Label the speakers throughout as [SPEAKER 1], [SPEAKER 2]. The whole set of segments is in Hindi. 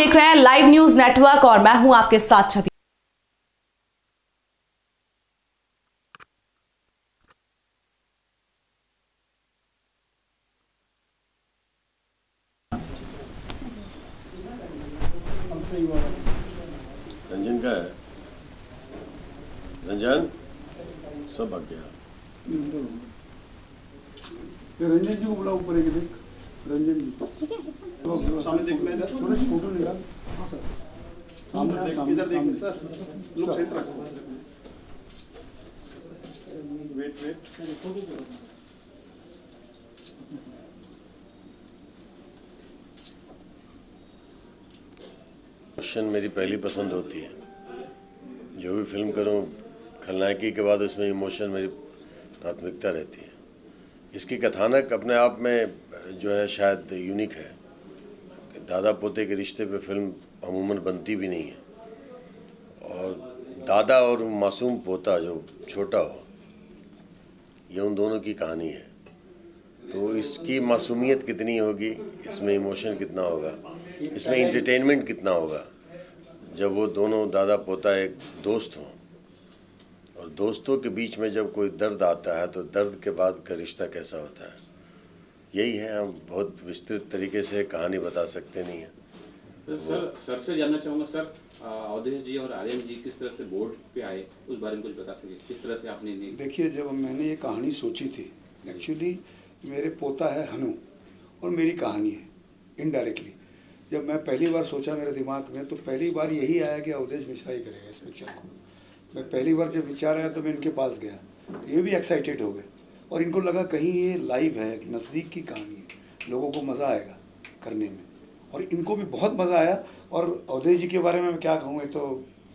[SPEAKER 1] देख रहे हैं लाइव न्यूज नेटवर्क और मैं हूं आपके साथ छवि।
[SPEAKER 2] रंजन का है। रंजन सब भाग गया।
[SPEAKER 3] रंजन जी को बुला ऊपर एक देख। रंजन जी ठीक है सामने देख ले। इधर फोटो निकाल। हां सर सामने सामने इधर देखिए सर। लुक सेंटर रखो। वेट
[SPEAKER 2] इमोशन मेरी पहली पसंद होती है। जो भी फिल्म करूं खलनायकी के बाद उसमें इमोशन मेरी प्राथमिकता रहती है। इसकी कथानक अपने आप में जो है शायद यूनिक है। दादा पोते के रिश्ते पे फिल्म अमूमन बनती भी नहीं है। और दादा और मासूम पोता जो छोटा हो, ये उन दोनों की कहानी है। तो इसकी मासूमियत कितनी होगी, इसमें इमोशन कितना होगा, इसमें इंटरटेनमेंट कितना होगा। जब वो दोनों दादा पोता एक दोस्त हों और दोस्तों के बीच में जब कोई दर्द आता है तो दर्द के बाद का रिश्ता कैसा होता है, यही है। हम बहुत विस्तृत तरीके से कहानी बता सकते नहीं हैं।
[SPEAKER 4] तो सर से जानना चाहूँगा सर, अवधेश जी और आर्यन जी किस तरह से बोर्ड पे आए, उस बारे में कुछ बता सके। किस तरह से आपने
[SPEAKER 3] देखिए, जब मैंने ये कहानी सोची थी, एक्चुअली मेरे पोता है हनु और मेरी कहानी है इनडायरेक्टली। जब मैं पहली बार सोचा मेरे दिमाग में, तो पहली बार यही आया कि अवधेश मिश्रा ही करेगा इस पिक्चर को। मैं पहली बार जब विचार आया तो मैं इनके पास गया, ये भी एक्साइटेड हो गए और इनको लगा कहीं ये लाइव है, नज़दीक की कहानी है, लोगों को मज़ा आएगा करने में, और इनको भी बहुत मज़ा आया। और अवधेश जी के बारे में मैं क्या कहूँ, तो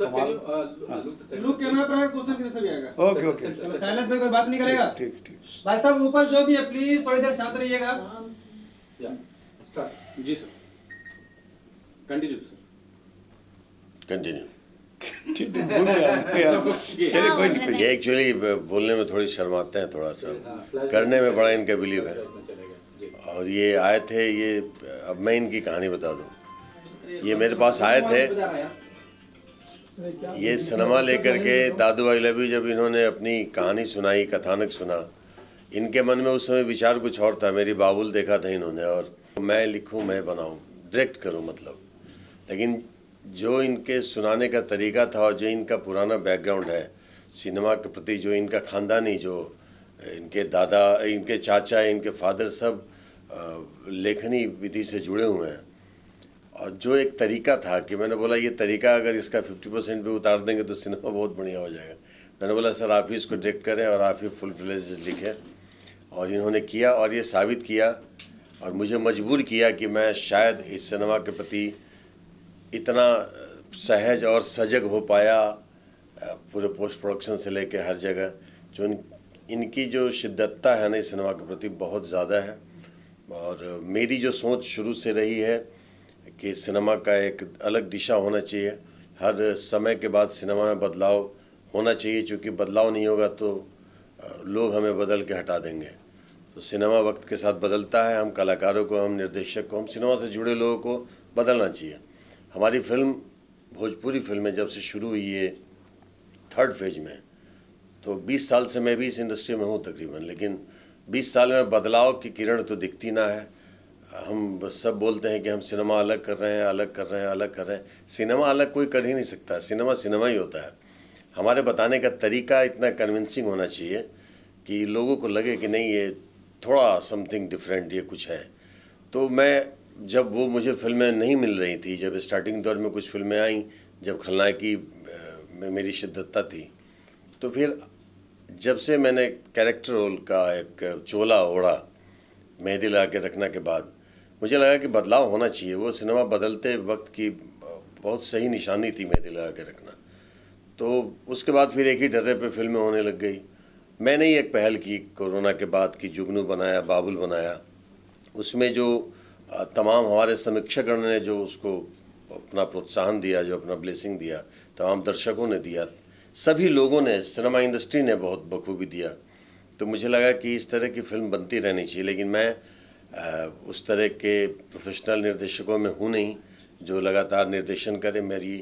[SPEAKER 5] लुक कैमरा पर क्वेश्चन किधर से भी आएगा।
[SPEAKER 3] ओके ओके,
[SPEAKER 5] साइलेंस में कोई बात नहीं करेगा।
[SPEAKER 3] ठीक ठीक।
[SPEAKER 5] भाई साहब ऊपर जो भी है प्लीज थोड़ी देर शांत रहिएगा।
[SPEAKER 4] जी सर, कंटिन्यू सर।
[SPEAKER 2] कंटिन्यू।
[SPEAKER 3] चलिए कोई नहीं।
[SPEAKER 2] ये एक्चुअली बोलने में थोड़ी शर्माते हैं, थोड़ा सा करने में बड़ा इनका बिलीव है। और ये आए थे, ये अब मैं इनकी कहानी बता दूं। ये मेरे पास आए थे, ये सिनेमा लेकर के दादू आई लव यू जब इन्होंने अपनी कहानी सुनाई, कथानक सुना, इनके मन में उस समय विचार कुछ और था। मेरी बाबुल देखा था इन्होंने, और मैं लिखूं, मैं बनाऊं, डायरेक्ट करूं मतलब। लेकिन जो इनके सुनाने का तरीका था और जो इनका पुराना बैकग्राउंड है सिनेमा के प्रति, जो इनका ख़ानदानी, जो इनके दादा, इनके चाचा, इनके फादर सब लेखनी विधि से जुड़े हुए हैं, और जो एक तरीका था कि मैंने बोला ये तरीका अगर इसका 50% भी उतार देंगे तो सिनेमा बहुत बढ़िया हो जाएगा। मैंने बोला सर आप ही इसको डायरेक्ट करें और आप ही फुल फ्लेज लिखें, और इन्होंने किया और ये साबित किया और मुझे मजबूर किया कि मैं शायद इस सिनेमा के प्रति इतना सहज और सजग हो पाया। पूरे पोस्ट प्रोडक्शन से लेके हर जगह जो इनकी जो शिद्दतता है ना इस सिनेमा के प्रति बहुत ज़्यादा है। और मेरी जो सोच शुरू से रही है कि सिनेमा का एक अलग दिशा होना चाहिए, हर समय के बाद सिनेमा में बदलाव होना चाहिए, क्योंकि बदलाव नहीं होगा तो लोग हमें बदल के हटा देंगे। तो सिनेमा वक्त के साथ बदलता है, हम कलाकारों को, हम निर्देशक को, हम सिनेमा से जुड़े लोगों को बदलना चाहिए। हमारी फिल्म, भोजपुरी फिल्में जब से शुरू हुई है 3rd फेज में, तो 20 साल से मैं भी इस इंडस्ट्री में हूँ तकरीबन, लेकिन 20 साल में बदलाव की किरण तो दिखती ना है। हम सब बोलते हैं कि हम सिनेमा अलग कर रहे हैं, अलग कर रहे हैं, अलग कर रहे हैं। सिनेमा अलग कोई कर ही नहीं सकता, सिनेमा सिनेमा ही होता है। हमारे बताने का तरीका इतना कन्विंसिंग होना चाहिए कि लोगों को लगे कि नहीं ये थोड़ा समथिंग डिफरेंट, ये कुछ है। तो मैं, जब वो मुझे फिल्में नहीं मिल रही थी, जब स्टार्टिंग दौर में कुछ फिल्में आईं, जब खलनायकी में मेरी शिद्दतता थी, तो फिर जब से मैंने कैरेक्टर रोल का एक चोला ओढ़ा मेहंदी लगा के रखना के बाद, मुझे लगा कि बदलाव होना चाहिए। वो सिनेमा बदलते वक्त की बहुत सही निशानी थी मेहंदी लगा के रखना। तो उसके बाद फिर एक ही ढर्रे पे फिल्में होने लग गई। मैंने ही एक पहल की कोरोना के बाद की, जुगनू बनाया, बाबुल बनाया। उसमें जो तमाम हमारे समीक्षकगण ने जो उसको अपना प्रोत्साहन दिया, जो अपना ब्लेसिंग दिया, तमाम दर्शकों ने दिया, सभी लोगों ने, सिनेमा इंडस्ट्री ने बहुत बखूबी दिया। तो मुझे लगा कि इस तरह की फिल्म बनती रहनी चाहिए। लेकिन मैं उस तरह के प्रोफेशनल निर्देशकों में हूँ नहीं जो लगातार निर्देशन करे। मेरी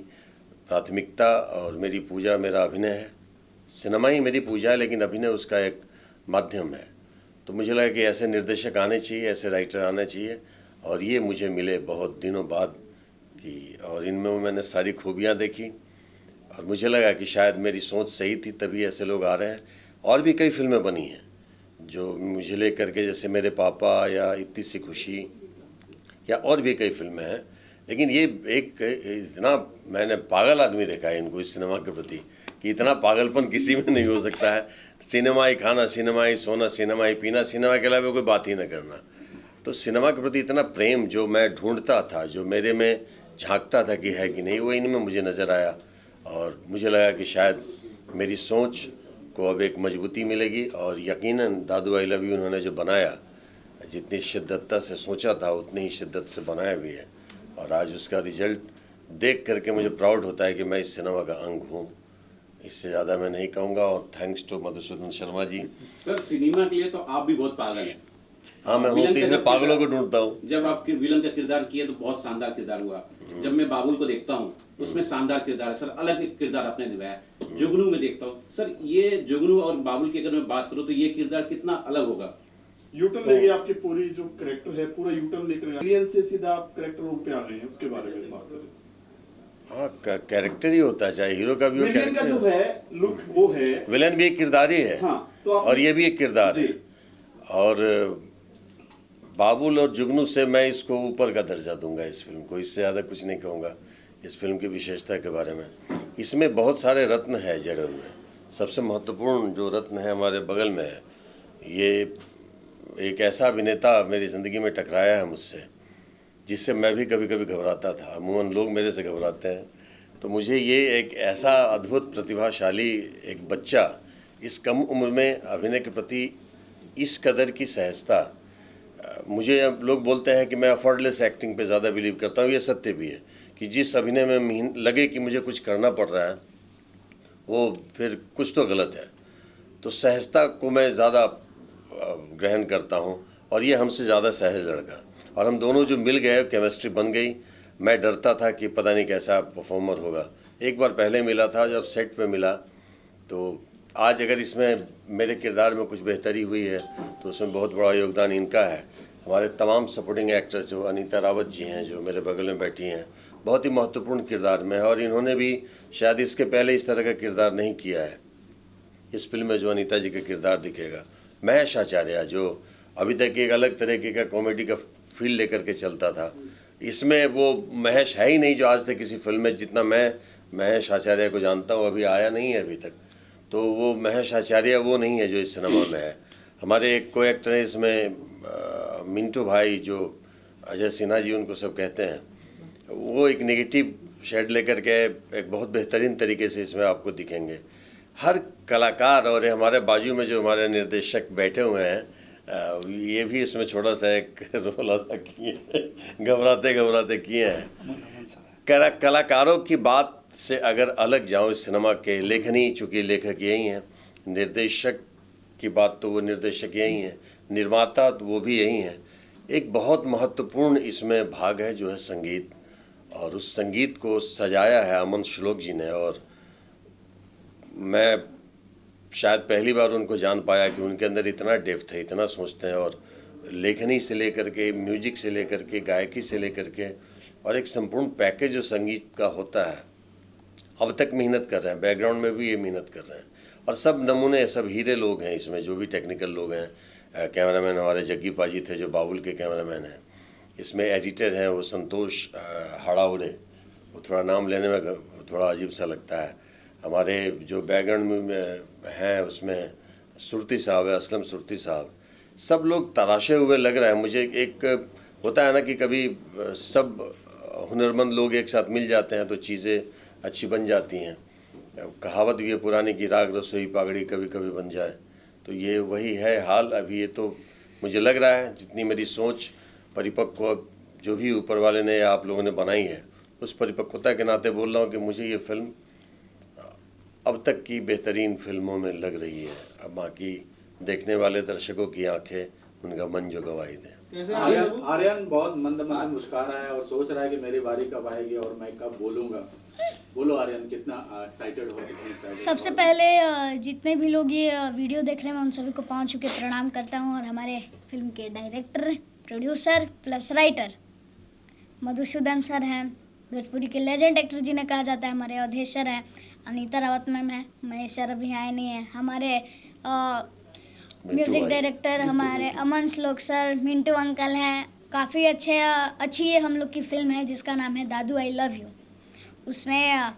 [SPEAKER 2] प्राथमिकता और मेरी पूजा मेरा अभिनय है। सिनेमा ही मेरी पूजा है, लेकिन अभिनय उसका एक माध्यम है। तो मुझे लगा कि ऐसे निर्देशक आने चाहिए, ऐसे राइटर आने चाहिए, और ये मुझे मिले बहुत दिनों बाद कि, और इनमें मैंने सारी खूबियाँ देखी और मुझे लगा कि शायद मेरी सोच सही थी, तभी ऐसे लोग आ रहे हैं। और भी कई फिल्में बनी हैं जो मुझे लेकर के, जैसे मेरे पापा या इतनी सी खुशी, या और भी कई फिल्में हैं। लेकिन ये एक इतना मैंने पागल आदमी देखा है इनको इस सिनेमा के प्रति कि इतना पागलपन किसी में नहीं हो सकता है। सिनेमा ही खाना, सिनेमा ही सोना, सिनेमा ही पीना, सिनेमा के अलावा कोई बात ही ना करना। तो सिनेमा के प्रति इतना प्रेम जो मैं ढूंढता था, जो मेरे में झांकता था कि है कि नहीं, वो इनमें मुझे नज़र आया। और मुझे लगा कि शायद मेरी सोच को अब एक मजबूती मिलेगी। और यकीनन दादू आई लव यू उन्होंने जो बनाया, जितनी शिद्दत से सोचा था उतनी ही शिद्दत से बनाया भी है। और आज उसका रिजल्ट देख करके मुझे प्राउड होता है कि मैं इस सिनेमा का अंग हूँ। इससे ज़्यादा मैं नहीं कहूँगा। और thanks to Madhusudan Sharma ji.
[SPEAKER 4] Sir, cinema के लिए तो आप भी बहुत पागल हैं।
[SPEAKER 2] हाँ, मैं हूँ, तीसरे पागलों को ढूंढता हूँ।
[SPEAKER 4] जब आपके विलन का किरदार किया तो बहुत शानदार किरदार हुआ। जब मैं बाबुल को देखता हूँ उसमें शानदार किरदार है सर, अलग एक किरदार आपने निभाया। जुगनू में देखता हूँ सर, ये जुगनू और बाबुल की अगर मैं बात करूँ तो ये किरदार कितना अलग होगा।
[SPEAKER 6] यूटर्न लेंगे आपकी पूरी जो करेक्टर है, पूरा यूटर्न लेकर एलियन से सीधा आप करेक्टर रूप पे आ गए हैं, उसके बारे में बात करें।
[SPEAKER 2] हाँ, कैरेक्टर ही होता है, चाहे हीरो का भी हो।
[SPEAKER 6] विलेन का जो है लुक वो है,
[SPEAKER 2] विलेन भी एक किरदार ही है।
[SPEAKER 6] हाँ, तो
[SPEAKER 2] और ये भी एक किरदार है। और बाबुल और जुगनू से मैं इसको ऊपर का दर्जा दूंगा इस फिल्म को। इससे ज़्यादा कुछ नहीं कहूँगा इस फिल्म की विशेषता के बारे में। इसमें बहुत सारे रत्न हैं जड़े हुए। सबसे महत्वपूर्ण जो रत्न है हमारे बगल में है। ये एक ऐसा अभिनेता मेरी ज़िंदगी में टकराया है मुझसे, जिससे मैं भी कभी कभी घबराता था। अमूमन लोग मेरे से घबराते हैं। तो मुझे ये एक ऐसा अद्भुत प्रतिभाशाली एक बच्चा इस कम उम्र में अभिनय के प्रति इस कदर की सहजता, मुझे अब लोग बोलते हैं कि मैं अफोर्डलेस एक्टिंग पे ज़्यादा बिलीव करता हूँ। ये सत्य भी है कि जिस अभिनय में लगे कि मुझे कुछ करना पड़ रहा है, वो फिर कुछ तो गलत है। तो सहजता को मैं ज़्यादा ग्रहण करता हूँ। और ये हमसे ज़्यादा सहज लड़का, और हम दोनों जो मिल गए, केमिस्ट्री बन गई। मैं डरता था कि पता नहीं कैसा परफॉर्मर होगा। एक बार पहले मिला था, जब सेट पे मिला। तो आज अगर इसमें मेरे किरदार में कुछ बेहतरी हुई है तो उसमें बहुत बड़ा योगदान इनका है। हमारे तमाम सपोर्टिंग एक्टर्स जो अनीता रावत जी हैं, जो मेरे बगल में बैठी हैं, बहुत ही महत्वपूर्ण किरदार में है। और इन्होंने भी शायद इसके पहले इस तरह का किरदार नहीं किया है। इस फिल्म में जो अनीता जी का किरदार दिखेगा, महेश आचार्य जो अभी तक एक अलग तरीके का कॉमेडी का फील लेकर के चलता था, इसमें वो महेश है ही नहीं जो आज तक किसी फिल्म में, जितना मैं महेश आचार्य को जानता हूँ, अभी आया नहीं है अभी तक। तो वो महेश आचार्य वो नहीं है जो इस सिनेमा में है। हमारे एक को एक्टर है इसमें, मिंटू भाई, जो अजय सिन्हा जी उनको सब कहते हैं, वो एक नेगेटिव शेड लेकर के एक बहुत बेहतरीन तरीके से इसमें आपको दिखेंगे। हर कलाकार, और हमारे बाजू में जो हमारे निर्देशक बैठे हुए हैं, ये भी इसमें छोटा सा एक रोल अदा किए, घबराते घबराते किए हैं। कलाकारों की बात से अगर अलग जाऊँ इस सिनेमा के, लेखनी, चूँकि लेखक यही हैं, निर्देशक की बात तो वो निर्देशक यही हैं, निर्माता तो वो भी यही हैं। एक बहुत महत्वपूर्ण इसमें भाग है जो है संगीत, और उस संगीत को सजाया है अमन श्लोक जी ने। और मैं शायद पहली बार उनको जान पाया कि उनके अंदर इतना डेप्थ है, इतना सोचते हैं। और लेखनी से लेकर के, म्यूजिक से लेकर के, गायकी से लेकर के, और एक संपूर्ण पैकेज जो संगीत का होता है, अब तक मेहनत कर रहे हैं। बैकग्राउंड में भी ये मेहनत कर रहे हैं। और सब नमूने, सब हीरे लोग हैं इसमें, जो भी टेक्निकल लोग हैं। कैमरामैन हमारे जग्गी पाजी थे जो बाबुल के कैमरामैन हैं। इसमें एडिटर हैं वो संतोष हड़ाउड़े, वो थोड़ा नाम लेने में थोड़ा अजीब सा लगता है। हमारे जो बैकग्राउंड में हैं उसमें सुरती साहब है, असलम सुरती साहब, सब लोग तराशे हुए लग रहे हैं मुझे। एक होता है ना कि कभी सब हुनरमंद लोग एक साथ मिल जाते हैं तो चीज़ें अच्छी बन जाती हैं। कहावत भी है पुरानी की, राग रसोई पागड़ी कभी कभी बन जाए। तो ये वही है हाल अभी। ये तो मुझे लग रहा है जितनी मेरी सोच परिपक्व जो भी ऊपर वाले ने या आप लोगों ने बनाई है, उस परिपक्वता के नाते बोल रहा हूँ कि मुझे ये फिल्म अब तक की बेहतरीन फिल्मों में लग रही है। अब बाकी देखने वाले दर्शकों की आंखें उनका मन जो गवाही दे।
[SPEAKER 5] कैसे
[SPEAKER 7] आर्यन आर्यन बहुत मंद मंद मुस्कुरा रहा है और सोच रहा है कि मेरी बारी कब आएगी और मैं कब बोलूंगा। बोलो आर्यन, कितना एक्साइटेड हो, कितने एक्साइटेड?
[SPEAKER 8] सबसे पहले जितने भी लोग ये वीडियो देख रहे हैं मैं उन सभी को पाँव छू के प्रणाम करता हूँ। और हमारे फिल्म के director, producer plus writer Madhusudan sir हैं, भोजपुरी के लेजेंड एक्टर जिन्हें कहा जाता है, हमारे अवधेश सर हैं, अनीता रावत मैम है, महेश सर अभी आए नहीं हैं, हमारे म्यूज़िक डायरेक्टर हमारे अमन श्लोक सर, मिंटू अंकल हैं। काफ़ी अच्छी ये हम लोग की फिल्म है जिसका नाम है दादू आई लव यू। उसमें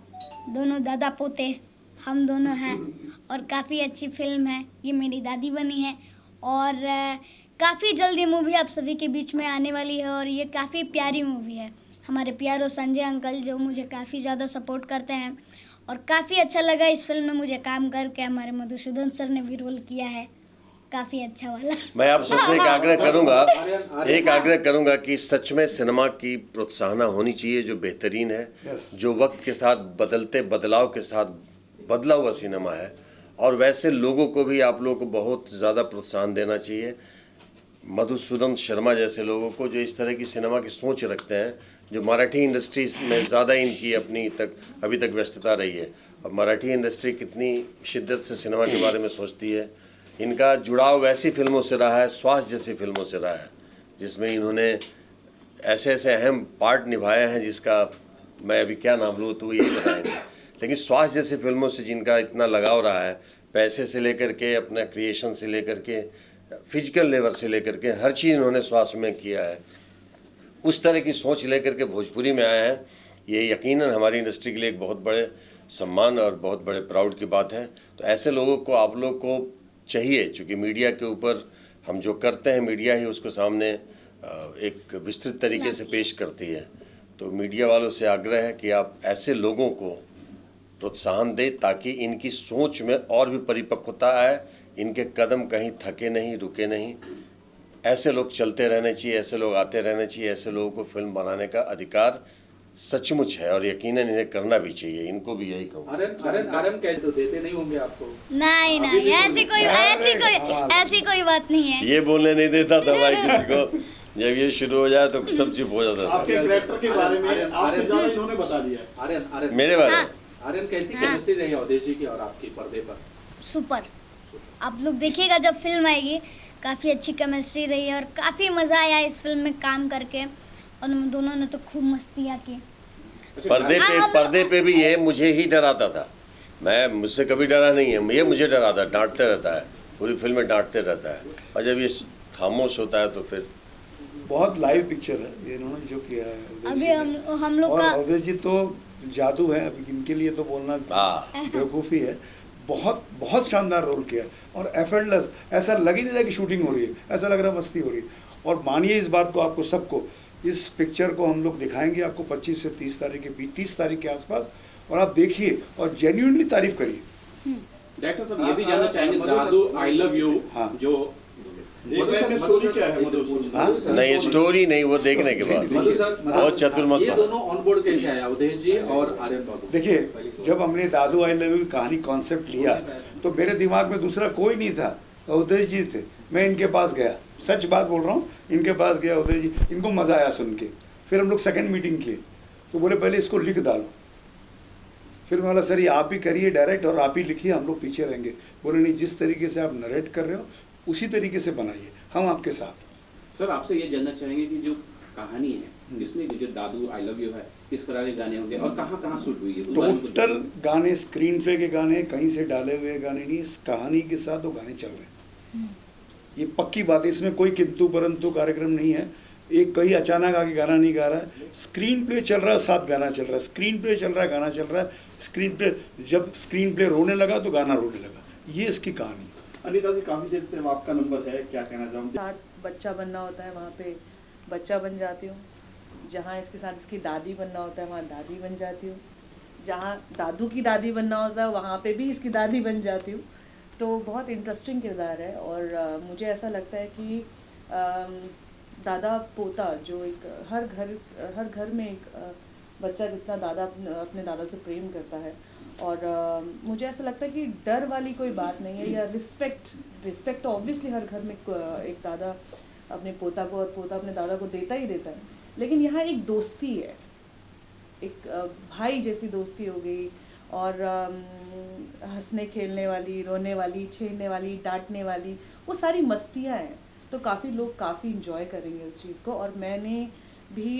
[SPEAKER 8] दोनों दादा पोते हम दोनों हैं और काफ़ी अच्छी फिल्म है। ये मेरी दादी बनी है और काफ़ी जल्द ये मूवी आप सभी के बीच में आने वाली है और ये काफ़ी प्यारी मूवी है। हमारे प्यारो संजय अंकल जो मुझे काफ़ी ज़्यादा सपोर्ट करते हैं और काफ़ी अच्छा लगा इस फिल्म में मुझे काम करके। हमारे मधुसूदन सर ने भी रोल किया है, काफ़ी अच्छा वाला।
[SPEAKER 2] मैं आप सबसे एक आग्रह करूंगा कि सच में सिनेमा की प्रोत्साहना होनी चाहिए जो बेहतरीन है, जो वक्त के साथ बदलते बदलाव के साथ बदला हुआ सिनेमा है, और वैसे लोगों को भी आप लोगों को बहुत ज़्यादा प्रोत्साहन देना चाहिए। मधुसूदन शर्मा जैसे लोगों को जो इस तरह की सिनेमा की सोच रखते हैं, जो मराठी इंडस्ट्री में ज़्यादा इनकी अभी तक व्यस्तता रही है, और मराठी इंडस्ट्री कितनी शिद्दत से सिनेमा के बारे में सोचती है। इनका जुड़ाव वैसी फिल्मों से रहा है, स्वास्थ्य जैसी फिल्मों से रहा है, जिसमें इन्होंने ऐसे ऐसे अहम पार्ट निभाए हैं जिसका मैं अभी क्या नाम लूँ तो यही बताएंगे। लेकिन स्वास्थ्य जैसी फिल्मों से जिनका इतना लगाव रहा है, पैसे से लेकर के अपना क्रिएशन से लेकर के फिजिकल लेवल से लेकर के हर चीज़ इन्होंने स्वास्थ्य में किया है, उस तरह की सोच लेकर के भोजपुरी में आए हैं। ये यकीनन हमारी इंडस्ट्री के लिए एक बहुत बड़े सम्मान और बहुत बड़े प्राउड की बात है। तो ऐसे लोगों को आप लोग को चाहिए, चूँकि मीडिया के ऊपर हम जो करते हैं मीडिया ही उसको सामने एक विस्तृत तरीके से पेश करती है। तो मीडिया वालों से आग्रह है कि आप ऐसे लोगों को प्रोत्साहन दें ताकि इनकी सोच में और भी परिपक्वता आए, इनके कदम कहीं थके नहीं, रुके नहीं। ऐसे लोग चलते रहने चाहिए, ऐसे लोग आते रहने चाहिए, ऐसे लोगों को फिल्म बनाने का अधिकार सचमुच है और यकीनन इन्हें करना भी चाहिए। इनको भी यही कहूँ।
[SPEAKER 7] आर्यन कैसे तो देते नहीं होंगे आपको?
[SPEAKER 8] नहीं ऐसी कोई बात नहीं है।
[SPEAKER 2] ये बोलने नहीं देता था भाई किसी को, जब ये शुरू हो जाए तो सब चुप हो जाता था।
[SPEAKER 6] आपके कैरेक्टर के बारे में आपसे ज़्यादा इन्होंने बता दिया।
[SPEAKER 7] आर्यन
[SPEAKER 2] मेरे बारे में
[SPEAKER 7] आर्यन कैसी केमिस्ट्री रही अवधेश जी की और आपकी पर्दे पर?
[SPEAKER 8] सुपर। आप लोग देखिएगा जब फिल्म आएगी, काफ़ी अच्छी केमिस्ट्री रही है और काफ़ी मज़ा आया इस फिल्म में काम करके और हम दोनों ने तो खूब मस्तियाँ की।
[SPEAKER 2] पर्दे पे भी ये मुझे ही डराता था, मुझसे कभी डरा नहीं है, ये मुझे डराता, डांटते रहता है, पूरी फिल्म में डांटते रहता है, और जब ये खामोश होता है तो फिर
[SPEAKER 3] बहुत लाइव पिक्चर है ये इन्होंने जो किया है।
[SPEAKER 8] अभी हम लोग
[SPEAKER 3] और
[SPEAKER 8] का
[SPEAKER 3] अवधेश जी तो जादू है, अभी इनके लिए तो बोलना बेवकूफ़ी है। बहुत शानदार रोल किया और एफर्टलेस, ऐसा लग ही नहीं रहा कि शूटिंग हो रही है, ऐसा लग रहा मस्ती हो रही है। और मानिए इस बात को, आपको सबको इस पिक्चर को हम लोग दिखाएंगे आपको 25 से 30 तारीख के बीच, 30 तारीख के आसपास, और आप देखिए और जेन्युइनली तारीफ करिए।
[SPEAKER 4] डायरेक्टर साहब ये भी जानना चाहेंगे दादू आई लव यू जो
[SPEAKER 6] स्टोरी क्या है मधुसूदन?
[SPEAKER 2] नहीं, स्टोरी नहीं, वो देखने के बाद बहुत चतुर
[SPEAKER 7] ये दोनों ऑन बोर्ड कैसे आए, अवधेश जी और आर्यन बाबू?
[SPEAKER 3] देखिए, जब हमने दादू आई लव यू कहानी कॉन्सेप्ट लिया तो मेरे दिमाग में दूसरा कोई नहीं था, अवधेश जी थे। मैं इनके पास गया, सच बात बोल रहा हूँ, इनके पास गया अवधेश जी, इनको मज़ा आया सुन के। फिर हम लोग सेकंड मीटिंग किए तो बोले पहले इसको लिख डालो। फिर मैं बोला सर ये आप ही करिए डायरेक्ट और आप ही लिखिए, हम लोग पीछे रहेंगे। बोले नहीं, जिस तरीके से आप नरेट कर रहे हो उसी तरीके से बनाइए, हम आपके साथ।
[SPEAKER 4] सर आपसे ये जानना चाहेंगे कि जो कहानी है इसमें जो दादू आई लव यू है किस तरह के गाने होंगे और कहाँ कहाँ शूट हुई है?
[SPEAKER 3] टोटल गाने, स्क्रीन प्ले के गाने, कहीं से डाले हुए गाने नहीं, इस कहानी के साथ वो गाने चल रहे हैं। ये पक्की बात है, इसमें कोई किंतु परंतु कार्यक्रम नहीं है। एक कहीं अचानक आके गाना नहीं गा रहा है, स्क्रीन प्ले चल रहा है साथ गाना चल रहा है, स्क्रीन प्ले चल रहा है गाना चल रहा है, स्क्रीन प्ले जब स्क्रीन प्ले रोने लगा तो गाना रोने लगा। ये इसकी कहानी।
[SPEAKER 6] अनीता जी, काफी देर से आपका नंबर है, क्या कहना चाहूँगी?
[SPEAKER 9] साथ बच्चा बनना होता है वहाँ पे बच्चा बन जाती हूँ, जहाँ इसके साथ इसकी दादी बनना होता है वहाँ दादी बन जाती हूँ, जहाँ दादू की दादी बनना होता है वहाँ पे भी इसकी दादी बन जाती हूँ। तो बहुत इंटरेस्टिंग किरदार है और मुझे ऐसा लगता है कि दादा पोता जो एक हर घर में एक बच्चा जितना दादा अपने दादा से प्रेम करता है और मुझे ऐसा लगता है कि डर वाली कोई बात नहीं है, या रिस्पेक्ट तो ऑब्वियसली हर घर में एक दादा अपने पोता को और पोता अपने दादा को देता ही देता है, लेकिन यहाँ एक दोस्ती है, एक भाई जैसी दोस्ती हो गई, और हंसने खेलने वाली, रोने वाली, छेड़ने वाली, डांटने वाली, वो सारी मस्तियाँ हैं। तो काफ़ी लोग काफ़ी इंजॉय करेंगे उस चीज़ को। और मैंने भी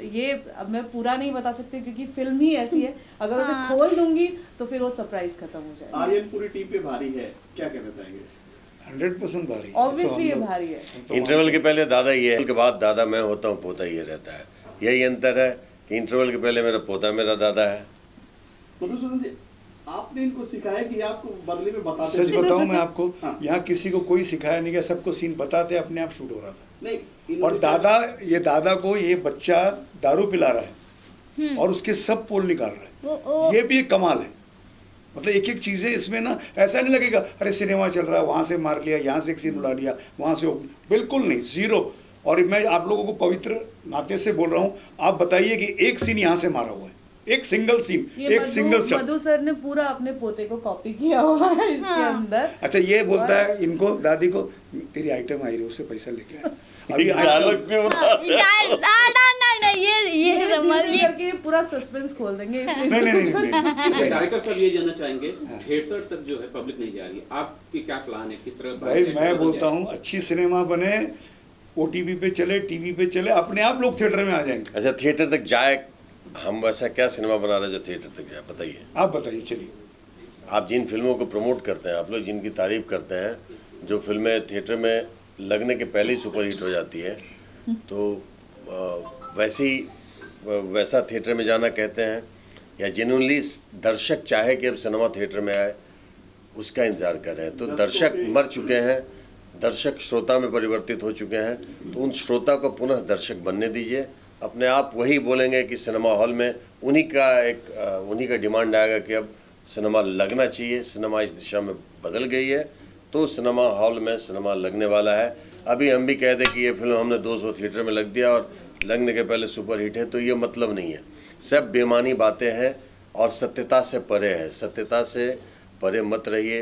[SPEAKER 9] ये अब मैं पूरा नहीं बता सकती क्योंकि फिल्म ही ऐसी है, अगर उसे खोल दूंगी तो फिर वो सरप्राइज खत्म हो जाएगा।
[SPEAKER 6] आर्यन पूरी टीम पे भारी है, क्या कहना चाहेंगे?
[SPEAKER 3] 100% भारी।
[SPEAKER 9] ऑब्वियसली ये भारी है।
[SPEAKER 2] इंटरवल के पहले दादा ये है, के बाद दादा मैं होता हूँ, पोता ये रहता है। यही अंतर है कि इंटरवल के पहले मेरा पोता मेरा दादा है।
[SPEAKER 6] मधुसूदन जी, आपने इनको सिखाया कि आपको बदले में बताते
[SPEAKER 3] सच बताऊं मैं आपको,
[SPEAKER 6] हाँ।
[SPEAKER 3] यहाँ किसी को कोई सिखाया नहीं गया, सबको सीन बताते अपने आप शूट हो रहा था।
[SPEAKER 6] नहीं,
[SPEAKER 3] और दादा को ये बच्चा दारू पिला रहा है और उसके सब पोल निकाल रहा है, ये भी एक कमाल है। मतलब एक एक चीजें इसमें ना, ऐसा नहीं लगेगा अरे सिनेमा चल रहा है वहां से मार लिया, यहाँ से एक सीन उड़ा लिया, वहां से बिल्कुल नहीं, जीरो। और मैं आप लोगों को पवित्र नाते से बोल रहा हूँ, आप बताइए कि एक सीन यहाँ से मारा हुआ है, एक सिंगल सीन, एक सिंगल शब्द।
[SPEAKER 9] मधु सर ने पूरा अपने पोते को कॉपी किया हुआ है इसके अंदर।
[SPEAKER 3] अच्छा, ये बोलता है इनको, दादी को, तेरी आइटम आई रही, उससे पैसा लेके आया। अभी
[SPEAKER 2] डायलॉग में
[SPEAKER 8] ये समझिए
[SPEAKER 9] करके पूरा सस्पेंस खोल देंगे, इसलिए
[SPEAKER 3] नहीं।
[SPEAKER 4] डायरेक्टर साहब ये जानना चाहेंगे, थिएटर तक जो है पब्लिक नहीं जा रही है, आपकी क्या प्लान है, किस तरह?
[SPEAKER 3] भाई मैं बोलता हूँ अच्छी सिनेमा बने, ओटीवी पे चले, टीवी पे चले, अपने आप लोग थिएटर में आ जाएंगे।
[SPEAKER 2] अच्छा, थिएटर तक जाए, हम वैसा क्या सिनेमा बना रहे जो थिएटर तक जाए, बताइए
[SPEAKER 3] आप बताइए। चलिए,
[SPEAKER 2] आप जिन फिल्मों को प्रमोट करते हैं, आप लोग जिनकी तारीफ करते हैं, जो फिल्में थिएटर में लगने के पहले ही सुपरहिट हो जाती है, तो वैसा थिएटर में जाना कहते हैं, या जेन्युइनली दर्शक चाहे कि अब सिनेमा थिएटर में आए, उसका इंतज़ार कर रहे हैं। तो दर्शक मर चुके हैं, दर्शक श्रोता में परिवर्तित हो चुके हैं, तो उन श्रोता को पुनः दर्शक बनने दीजिए। अपने आप वही बोलेंगे कि सिनेमा हॉल में उन्हीं का डिमांड आएगा कि अब सिनेमा लगना चाहिए, सिनेमा इस दिशा में बदल गई है, तो सिनेमा हॉल में सिनेमा लगने वाला है। अभी हम भी कह दें कि ये फिल्म हमने 200 थिएटर में लग दिया और लगने के पहले सुपर हिट है, तो ये मतलब नहीं है, सब बेमानी बातें हैं और सत्यता से परे है। सत्यता से परे मत रहिए,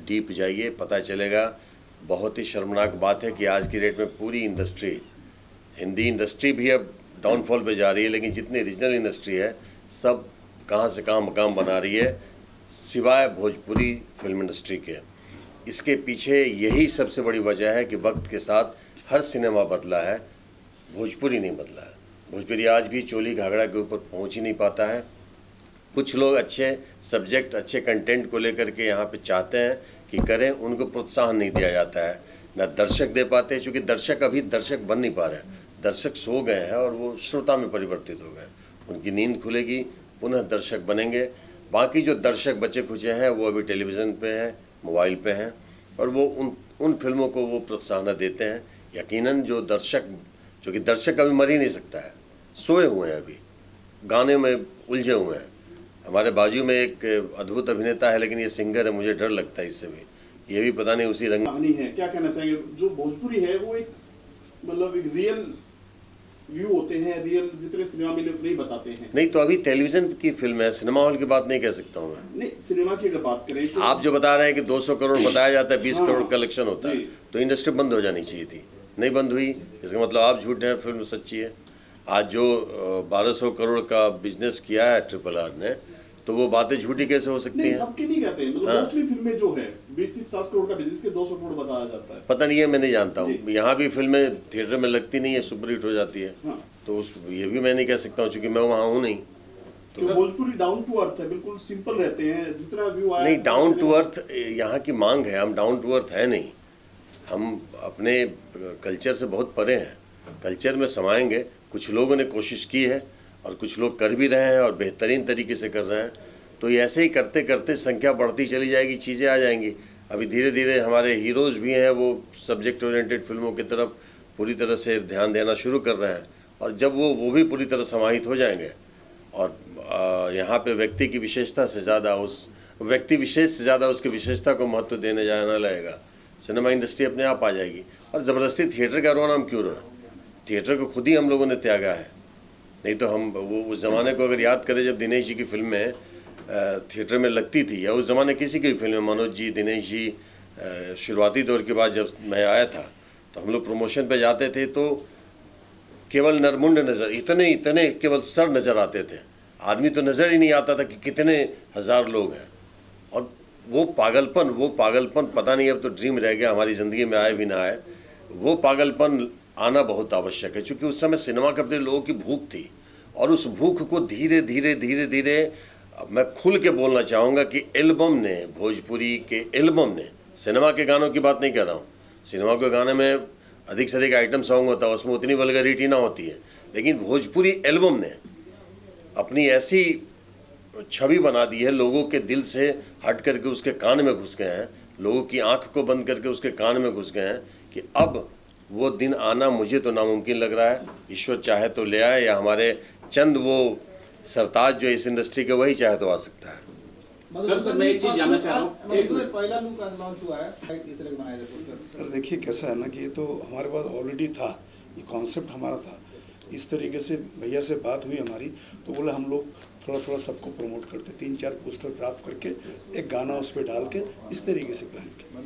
[SPEAKER 2] डीप जाइए, पता चलेगा। बहुत ही शर्मनाक बात है कि आज की डेट में पूरी इंडस्ट्री, हिंदी इंडस्ट्री भी अब डाउनफॉल पे जा रही है, लेकिन जितनी रीजनल इंडस्ट्री है सब कहाँ से कहाँ मकाम बना रही है, सिवाय भोजपुरी फिल्म इंडस्ट्री के। इसके पीछे यही सबसे बड़ी वजह है कि वक्त के साथ हर सिनेमा बदला है, भोजपुरी नहीं बदला है। भोजपुरी आज भी चोली घाघरा के ऊपर पहुंच ही नहीं पाता है। कुछ लोग अच्छे सब्जेक्ट, अच्छे कंटेंट को लेकर के यहाँ पे चाहते हैं कि करें, उनको प्रोत्साहन नहीं दिया जाता है, ना दर्शक दे पाते, क्योंकि दर्शक अभी दर्शक बन नहीं पा रहे हैं। दर्शक सो गए हैं और वो श्रोता में परिवर्तित हो गए। उनकी नींद खुलेगी, पुनः दर्शक बनेंगे। बाकी जो दर्शक बचे खुचे हैं वो अभी टेलीविज़न पे हैं, मोबाइल पे हैं, और वो उन फिल्मों को वो प्रोत्साहन देते हैं। यकीनन जो कि दर्शक अभी मर ही नहीं सकता है, सोए हुए हैं, अभी गाने में उलझे हुए हैं। हमारे बाजू में एक अद्भुत अभिनेता है, लेकिन ये सिंगर है, मुझे डर लगता है इससे भी, ये भी पता नहीं उसी रंग
[SPEAKER 6] कहानी है। क्या कहना चाहेंगे? जो भोजपुरी है वो एक मतलब एक रियल व्यू होते हैं, रियल जितने सिनेमा में नहीं बताते हैं।
[SPEAKER 2] नहीं, तो अभी टेलीविज़न की फिल्म है, सिनेमा हॉल की बात नहीं कह सकता हूँ मैं।
[SPEAKER 6] नहीं, सिनेमा की अगर बात करें तो
[SPEAKER 2] आप जो बता रहे हैं कि 200 करोड़ बताया जाता है, 20
[SPEAKER 6] हाँ,
[SPEAKER 2] करोड़ कलेक्शन होता है,
[SPEAKER 6] जी।
[SPEAKER 2] तो इंडस्ट्री बंद हो जानी चाहिए थी, नहीं बंद हुई। इसका मतलब आप झूठे हैं, फिल्म सच्ची है। आज जो 1200 करोड़ का बिजनेस किया है RRR ने, तो वो बातें झूठी कैसे हो सकती
[SPEAKER 6] नहीं,
[SPEAKER 2] हैं?
[SPEAKER 6] सबकी नहीं कहते हैं, मतलब मोस्टली फिल्में जो है 20-50 करोड़ का बिजनेस के 200 करोड़ बताया जाता है।
[SPEAKER 2] पता नहीं है, मैं नहीं जानता हूँ।
[SPEAKER 6] जी।
[SPEAKER 2] यहाँ भी फिल्में थिएटर में लगती नहीं है, सुपरहिट हो जाती है,
[SPEAKER 6] हाँ।
[SPEAKER 2] तो ये भी मैं नहीं कह सकता हूँ, क्योंकि मैं वहाँ हूँ नहीं।
[SPEAKER 6] तो भोजपुरी डाउन टू अर्थ है, बिल्कुल सिंपल रहते हैं, जितना व्यू आया।
[SPEAKER 2] नहीं, डाउन टू अर्थ यहाँ की मांग है, हम डाउन टू अर्थ है नहीं। हम अपने कल्चर से बहुत परे हैं, कल्चर में समाएंगे। कुछ लोगों ने कोशिश की है और कुछ लोग कर भी रहे हैं और बेहतरीन तरीके से कर रहे हैं। तो ये ऐसे ही करते करते संख्या बढ़ती चली जाएगी, चीज़ें आ जाएंगी। अभी धीरे धीरे हमारे हीरोज़ भी हैं, वो सब्जेक्ट ओरिएंटेड फिल्मों की तरफ पूरी तरह से ध्यान देना शुरू कर रहे हैं, और जब वो भी पूरी तरह समाहित हो जाएंगे और यहाँ पे व्यक्ति की विशेषता से ज़्यादा व्यक्ति विशेष से ज़्यादा उसकी विशेषता को महत्व देने जाना लगेगा, सिनेमा इंडस्ट्री अपने आप आ जाएगी। और ज़बरदस्ती थिएटर का रोना हम क्यों रहे? थिएटर को खुद ही हम लोगों ने त्यागा है। नहीं तो हम वो उस ज़माने को अगर याद करें जब दिनेश जी की फिल्में थिएटर में लगती थी, या उस ज़माने किसी की फिल्म में, मनोज जी, दिनेश जी, शुरुआती दौर के बाद जब मैं आया था तो हम लोग प्रमोशन पे जाते थे तो केवल नरमुंड नज़र, इतने केवल सर नज़र आते थे, आदमी तो नज़र ही नहीं आता था कि कितने हज़ार लोग हैं। और वो पागलपन पता नहीं अब तो ड्रीम रह गया, हमारी ज़िंदगी में आए भी ना आए, वो पागलपन आना बहुत आवश्यक है, क्योंकि उस समय सिनेमा के प्रति लोगों की भूख थी। और उस भूख को धीरे धीरे मैं खुल के बोलना चाहूँगा कि एल्बम ने, भोजपुरी के एल्बम ने, सिनेमा के गानों की बात नहीं कर रहा हूँ, सिनेमा के गाने में अधिक से अधिक आइटम सॉन्ग होता है, उसमें उतनी वल्गैरिटी ना होती है, लेकिन भोजपुरी एल्बम ने अपनी ऐसी छवि बना दी है, लोगों के दिल से हट करके उसके कान में घुस गए हैं, लोगों की आंख को बंद करके उसके कान में घुस गए हैं कि अब वो दिन आना मुझे तो नामुमकिन लग रहा है। ईश्वर चाहे तो ले आए, या हमारे चंद वो सरताज जो इस इंडस्ट्री के, वही चाहे तो आ सकता है।
[SPEAKER 4] सर मैं एक चीज जानना चाह रहा हूँ, एक मिनट।
[SPEAKER 5] पहला लुक आज लॉन्च हुआ है, किस तरह का बनाया जाए पोस्टर?
[SPEAKER 3] सर देखिए कैसा है ना कि ये तो हमारे पास ऑलरेडी था, ये कॉन्सेप्ट हमारा था। इस तरीके से भैया से बात हुई हमारी, तो बोले हम लोग थोड़ा सबको प्रमोट करते, 3-4 पोस्टर क्राफ्ट करके एक गाना उस पर डाल के इस तरीके से प्लान किया।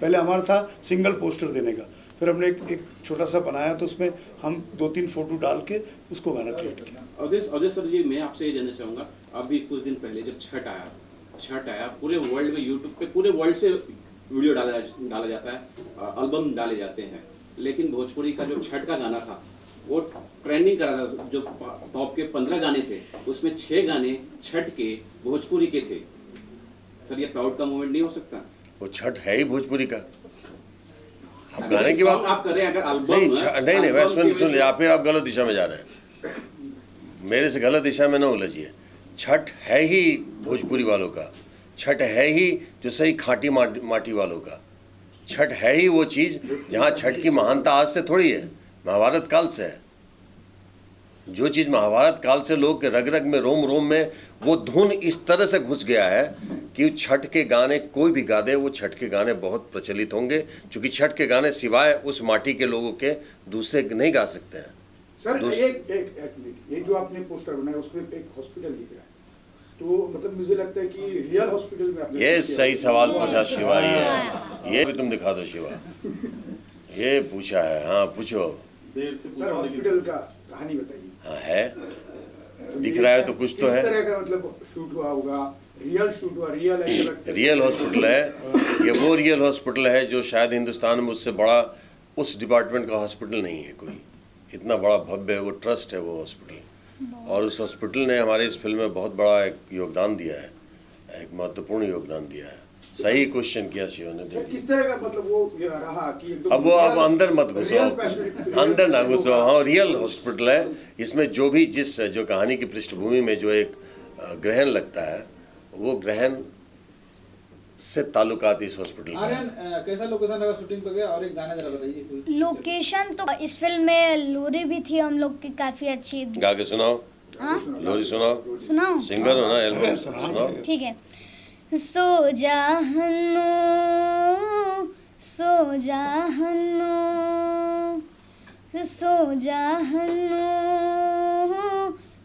[SPEAKER 3] पहले हमारा था सिंगल पोस्टर देने का, फिर हमने एक छोटा सा बनाया तो उसमें हम 2-3 फोटो डाल के उसको गाना क्रिएट किया।
[SPEAKER 4] अवधेश सर जी, मैं आपसे ये जानना चाहूँगा, अभी कुछ दिन पहले जब छठ आया पूरे वर्ल्ड में, यूट्यूब पे पूरे वर्ल्ड से वीडियो डाला जाता है, एल्बम डाले जाते हैं, लेकिन भोजपुरी का जो छठ का गाना था वो ट्रेंडिंग कर रहा था। जो टॉप के 15 गाने थे उसमें 6 गाने छठ के भोजपुरी के थे। सर ये प्राउड का मोमेंट नहीं हो सकता?
[SPEAKER 2] वो छठ है ही भोजपुरी का। आप गाने की बात
[SPEAKER 4] आप कर रहे हैं, अगर एल्बम
[SPEAKER 2] नहीं मैं सुन या फिर आप गलत दिशा में जा रहे हैं, मेरे से गलत दिशा में ना उलझिए। छठ है ही भोजपुरी वालों का, छठ है ही जो सही खाटी माटी वालों का, छठ है ही वो चीज़ जहाँ छठ की महानता आज से थोड़ी है, महाभारत काल से है। जो चीज़ महाभारत काल से लोग के रग रग में, रोम रोम में वो धुन इस तरह से घुस गया है कि छठ के गाने कोई भी गा दे, वो छठ के गाने बहुत प्रचलित होंगे, क्योंकि छठ के गाने सिवाय उस माटी के लोगों के दूसरे नहीं गा सकते हैं।
[SPEAKER 6] सर एक मिनट, ये जो आपने पोस्टर बनाया उसमें एक हॉस्पिटल दिख रहा है, तो मतलब मुझे लगता है कि रियल हॉस्पिटल में आपने
[SPEAKER 2] ये सही सवाल पूछा शिवा, ये भी तुम दिखा दो शिवा, ये पूछा है, हाँ पूछो।
[SPEAKER 6] सर हॉस्पिटल का कहानी बताइए।
[SPEAKER 2] हाँ है, दिख रहा है तो कुछ तो है।
[SPEAKER 6] इस तरह का मतलब शूट हुआ होगा, रियल शूट हुआ,
[SPEAKER 2] रियल हॉस्पिटल है ये, वो रियल हॉस्पिटल है जो शायद हिंदुस्तान में उससे बड़ा उस डिपार्टमेंट का हॉस्पिटल नहीं है कोई, इतना बड़ा भव्य है वो, ट्रस्ट है वो हॉस्पिटल। और उस हॉस्पिटल ने हमारे इस फिल्म में बहुत बड़ा एक योगदान दिया है, एक महत्वपूर्ण योगदान दिया है। सही क्वेश्चन किया शिव ने, देखिए
[SPEAKER 6] किस तरह का मतलब वो रहा कि
[SPEAKER 2] अब वो आप अंदर मत घुसो, अंदर ना घुसो। हाँ रियल हॉस्पिटल है, इसमें जो भी जो कहानी की पृष्ठभूमि में जो एक ग्रहण लगता है, वो ग्रहण से ताल्लुकात इस हॉस्पिटल का है।
[SPEAKER 5] आर्यन कैसा लोकेशन लगा शूटिंग पे गया, और एक गाना जरा बताइए कोई।
[SPEAKER 8] लोकेशन तो इस फिल्म में लोरी भी थी हम लोग की काफ़ी अच्छी।
[SPEAKER 2] गा के सुनाओ।
[SPEAKER 8] हाँ
[SPEAKER 2] लोरी सुनाओ,
[SPEAKER 8] सुनाओ,
[SPEAKER 2] सिंगर हो ना, एल्बम सुनाओ।
[SPEAKER 8] ठीक है। सो जा हन्नू, सो जा हन्नू, सो जा हन्नू,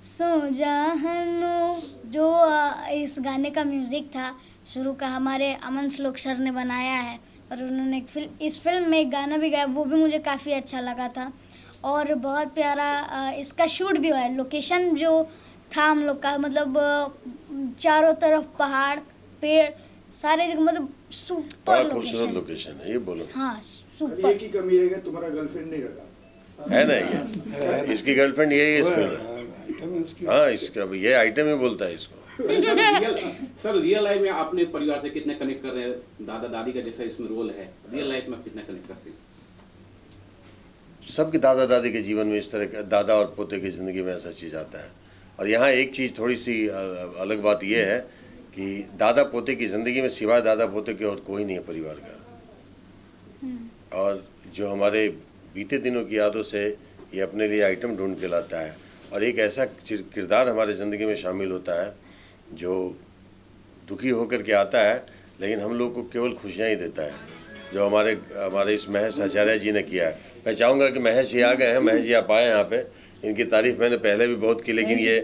[SPEAKER 8] सो जा हन्नू। जो इस गाने का म्यूज़िक था शुरू का, हमारे अमन श्लोक सर ने बनाया है, और उन्होंने इस फिल्म में एक गाना भी गाया, वो भी मुझे काफ़ी अच्छा लगा था। और बहुत प्यारा इसका शूट भी हुआ है। लोकेशन जो था हम लोग का, मतलब चारों तरफ पहाड़, पेड़, सारे जगह, मतलब सुपर
[SPEAKER 2] खूबसूरत लोकेशन है ये, बोलो।
[SPEAKER 8] हाँ सुपर।
[SPEAKER 6] एक ही कमी रहेगा, तुम्हारा गर्लफ्रेंड नहीं रहा
[SPEAKER 2] है ना, ये इसकी गर्लफ्रेंड यही है इस फिल्म में। हाँ इसका ये आइटम ही बोलता है इसको।
[SPEAKER 4] सर रियल लाइफ में आपने परिवार से कितने कनेक्ट कर रहे हैं? दादा दादी का जैसा इसमें रोल है, रियल लाइफ में आप कितना कनेक्ट करते हैं?
[SPEAKER 2] सबके दादा दादी के जीवन में इस तरह का, दादा और पोते की ज़िंदगी में ऐसा चीज़ आता है। और यहाँ एक चीज़ थोड़ी सी अलग बात यह है कि दादा पोते की ज़िंदगी में सिवाय दादा पोते के और कोई नहीं है परिवार का। और जो हमारे बीते दिनों की यादों से ये अपने लिए आइटम ढूंढ के लाता है, और एक ऐसा किरदार हमारे ज़िंदगी में शामिल होता है जो दुखी होकर के आता है, लेकिन हम लोग को केवल खुशियाँ ही देता है, जो हमारे इस महेश आचार्य जी ने किया है। मैं चाहूँगा कि महेश जी आ गए हैं, महेश जी आप आए यहाँ पे, इनकी तारीफ़ मैंने पहले भी बहुत की, लेकिन ये